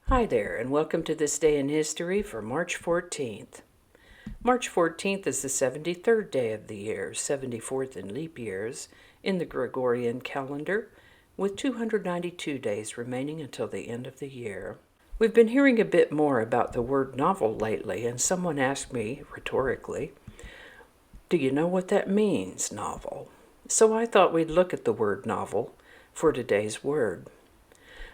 Hi there, and welcome to This Day in History for March 14th. March 14th is the 73rd day of the year, 74th in leap years, in the Gregorian calendar, with 292 days remaining until the end of the year. We've been hearing a bit more about the word novel lately, and someone asked me, rhetorically, do you know what that means, novel? So I thought we'd look at the word novel for today's word.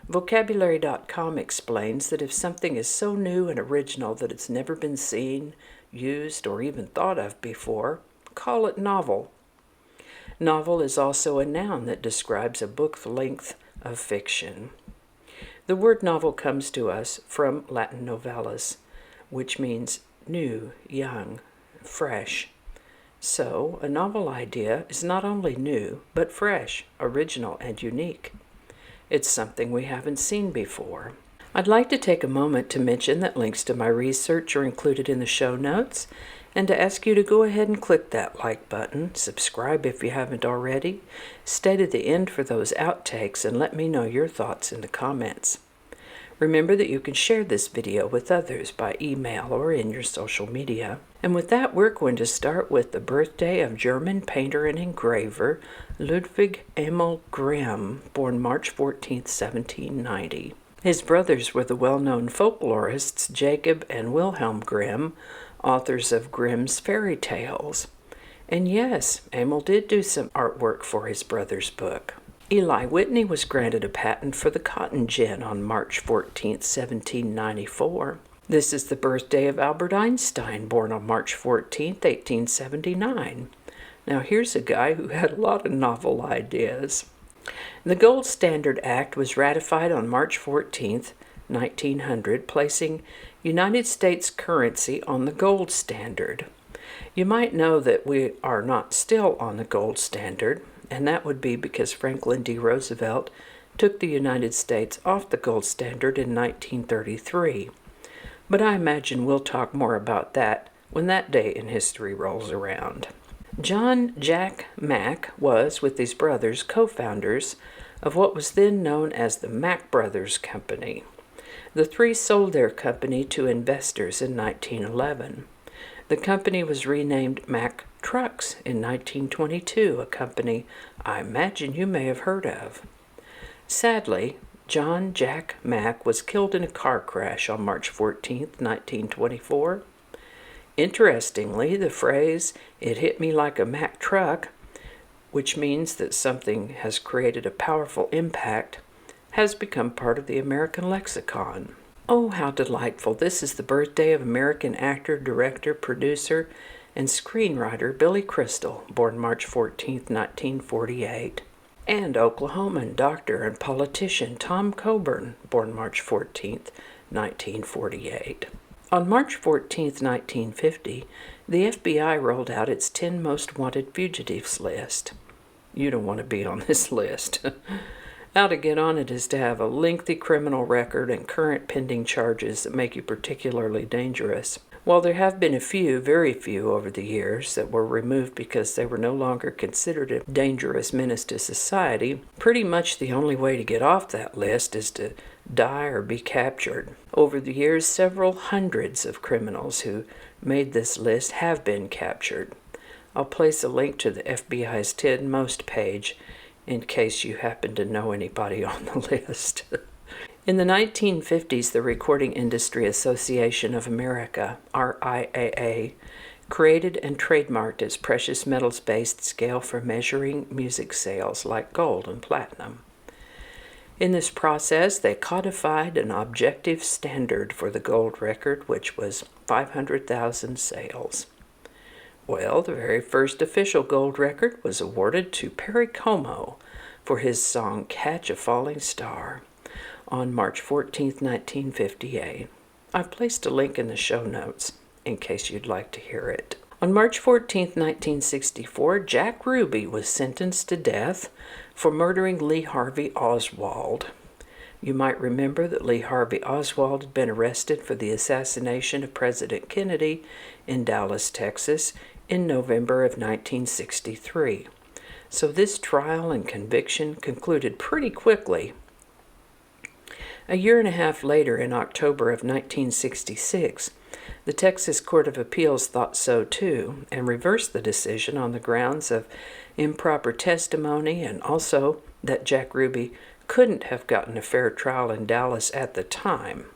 Vocabulary.com explains that if something is so new and original that it's never been seen, used, or even thought of before, call it novel. Novel is also a noun that describes a book length of fiction. The word novel comes to us from Latin novellus, which means new, young, fresh. So, a novel idea is not only new, but fresh, original, and unique. It's something we haven't seen before. I'd like to take a moment to mention that links to my research are included in the show notes, and to ask you to go ahead and click that like button, subscribe if you haven't already, stay to the end for those outtakes, and let me know your thoughts in the comments. Remember that you can share this video with others by email or in your social media. And with that, we're going to start with the birthday of German painter and engraver Ludwig Emil Grimm, born March 14, 1790. His brothers were the well-known folklorists Jacob and Wilhelm Grimm, authors of Grimm's fairy tales. And yes, Emil did do some artwork for his brother's book. Eli Whitney was granted a patent for the cotton gin on March 14, 1794. This is the birthday of Albert Einstein, born on March 14, 1879. Now here's a guy who had a lot of novel ideas. The Gold Standard Act was ratified on March 14, 1900, placing United States currency on the gold standard. You might know that we are not still on the gold standard, and that would be because Franklin D. Roosevelt took the United States off the gold standard in 1933. But I imagine we'll talk more about that when that day in history rolls around. John Jack Mack was, with his brothers, co-founders of what was then known as the Mack Brothers Company. The three sold their company to investors in 1911. The company was renamed Mack Trucks in 1922, a company I imagine you may have heard of. Sadly, John Jack Mack was killed in a car crash on March 14, 1924. Interestingly, the phrase, "it hit me like a Mack truck," which means that something has created a powerful impact, has become part of the American lexicon. Oh, how delightful. This is the birthday of American actor, director, producer, and screenwriter Billy Crystal, born March 14, 1948. And Oklahoman doctor and politician Tom Coburn, born March 14, 1948. On March 14, 1950, the FBI rolled out its 10 most wanted fugitives list. You don't want to be on this list. How to get on it is to have a lengthy criminal record and current pending charges that make you particularly dangerous. While there have been a few, very few over the years, that were removed because they were no longer considered a dangerous menace to society, pretty much the only way to get off that list is to die or be captured. Over the years, several hundreds of criminals who made this list have been captured. I'll place a link to the FBI's 10 Most page in case you happen to know anybody on the list. In the 1950s, the Recording Industry Association of America, RIAA, created and trademarked its precious metals-based scale for measuring music sales like gold and platinum. In this process, they codified an objective standard for the gold record, which was 500,000 sales. Well, the very first official gold record was awarded to Perry Como for his song Catch a Falling Star on March 14, 1958. I've placed a link in the show notes in case you'd like to hear it. On March 14, 1964, Jack Ruby was sentenced to death for murdering Lee Harvey Oswald. You might remember that Lee Harvey Oswald had been arrested for the assassination of President Kennedy in Dallas, Texas, in November of 1963. So this trial and conviction concluded pretty quickly. A year and a half later, in October of 1966, the Texas Court of Appeals thought so too and reversed the decision on the grounds of improper testimony and also that Jack Ruby couldn't have gotten a fair trial in Dallas at the time.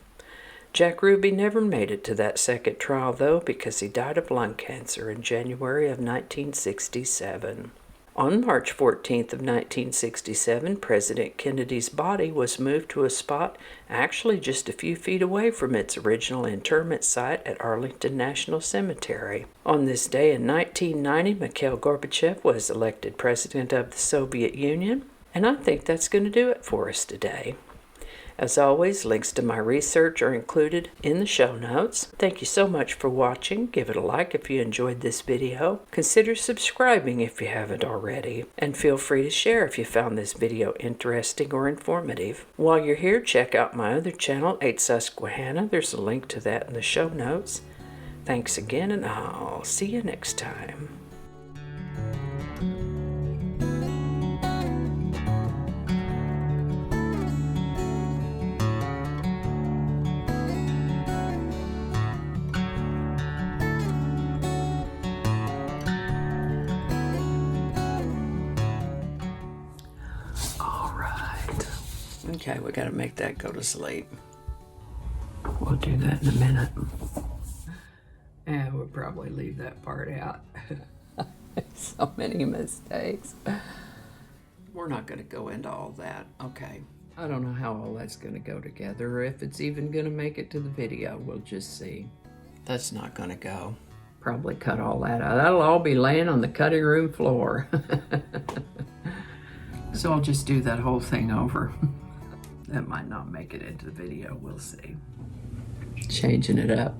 Jack Ruby never made it to that second trial, though, because he died of lung cancer in January of 1967. On March 14th of 1967, President Kennedy's body was moved to a spot actually just a few feet away from its original interment site at Arlington National Cemetery. On this day in 1990, Mikhail Gorbachev was elected President of the Soviet Union, and I think that's going to do it for us today. As always, links to my research are included in the show notes. Thank you so much for watching. Give it a like if you enjoyed this video. Consider subscribing if you haven't already. And feel free to share if you found this video interesting or informative. While you're here, check out my other channel, 8 Susquehanna. There's a link to that in the show notes. Thanks again, and I'll see you next time. Okay, we gotta make that go to sleep. We'll do that in a minute. And we'll probably leave that part out. So many mistakes. We're not gonna go into all that. Okay. I don't know how all that's gonna go together or if it's even gonna make it to the video. We'll just see. That's not gonna go. Probably cut all that out. That'll all be laying on the cutting room floor. So I'll just do that whole thing over. That might not make it into the video, we'll see. Changing it up.